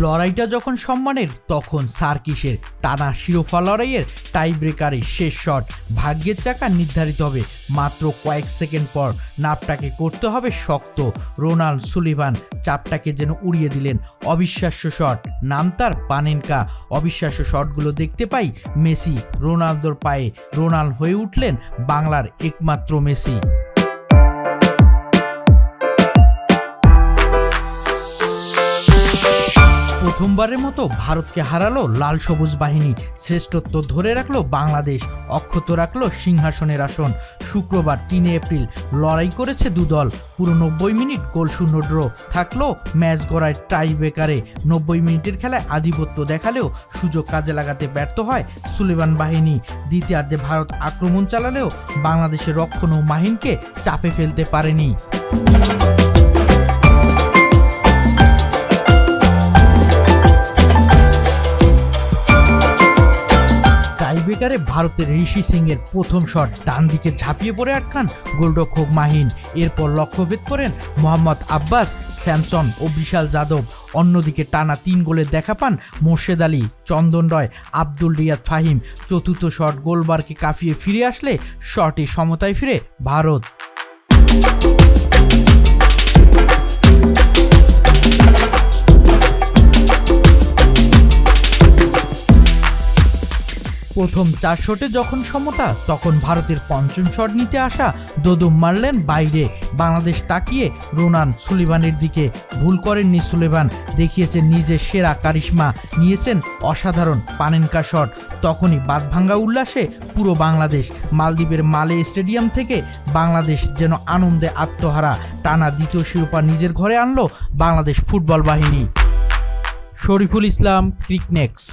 লড়াইটা যখন সম্মানের তখন সার্কিসের টানা শিরোপা লড়াইয়ের টাই ব্রেকারে শেষ শট। ভাগ্যের চাকা নির্ধারিত হবে মাত্র কয়েক সেকেন্ড পর। নাপটাকে করতে হবে শক্ত। রোনাল্ড সুলিভান চাপটাকে যেন উড়িয়ে দিলেন। অবিশ্বাস্য শট, নাম তার পানেনকা। অবিশ্বাস্য শটগুলো দেখতে পাই মেসি রোনালদোর পায়ে। রোনাল্ড হয়ে উঠলেন বাংলার একমাত্র মেসি। প্রথমবারের মতো ভারতকে হারালো লাল সবুজ বাহিনী। শ্রেষ্ঠত্ব ধরে রাখলো বাংলাদেশ, অক্ষত রাখলো সিংহাসনের আসন। শুক্রবার 3 এপ্রিল লড়াই করেছে দুদল। পুরো 90 মিনিট গোলশূন্য ড্র থাকলো ম্যাচ গড়ায় টাই ব্রেকারে। 90 মিনিটের খেলায় আধিপত্য দেখালেও সুযোগ কাজে লাগাতে ব্যর্থ হয় সুলিভান বাহিনী। দ্বিতীয়ার্ধে ভারত আক্রমণ চালালেও বাংলাদেশের রক্ষণ ও মাহিনকে চাপে ফেলতে পারেনি। টাইব্রেকারে ভারতের ঋষি সিং এর প্রথম শট ডান দিকে ঝাঁপিয়ে পড়ে আটকান গোলরক্ষক মাহিন। এরপর লক্ষ্যভেদ করেন মোহাম্মদ আব্বাস, স্যামসন ও বিশাল যাদব। অন্যদিকে টানা 3 গোলের দেখা পান মোর্শেদ আলী, চন্দন রয়, আব্দুল রিয়াদ ফাহিম। চতুর্থ শট গোলবারকে কাফিয়ে ফিরে আসলে শটে সমতায় ফিরে ভারত। প্রথম 4 শটে যখন সমতা, তখন ভারতের পঞ্চম শট নিতে আসা দোদুম মারলেন বাইরে। বাংলাদেশ তাকিয়ে রোনাল্ড সুলিভানের দিকে। ভুল করেননি সুলিভান, দেখিয়েছেন নিজের সেরা কারিশমা, নিয়েছেন অসাধারণ পানেনকা শট। তখনই বাঁধভাঙ্গা উল্লাসে পুরো বাংলাদেশ। মালদ্বীপের মালে স্টেডিয়াম থেকে বাংলাদেশ যেন আনন্দে আত্মহারা। টানা দ্বিতীয় শিরোপা নিজের ঘরে আনলো বাংলাদেশ ফুটবল বাহিনী। শরীফুল ইসলাম, ক্রিকনেক্স।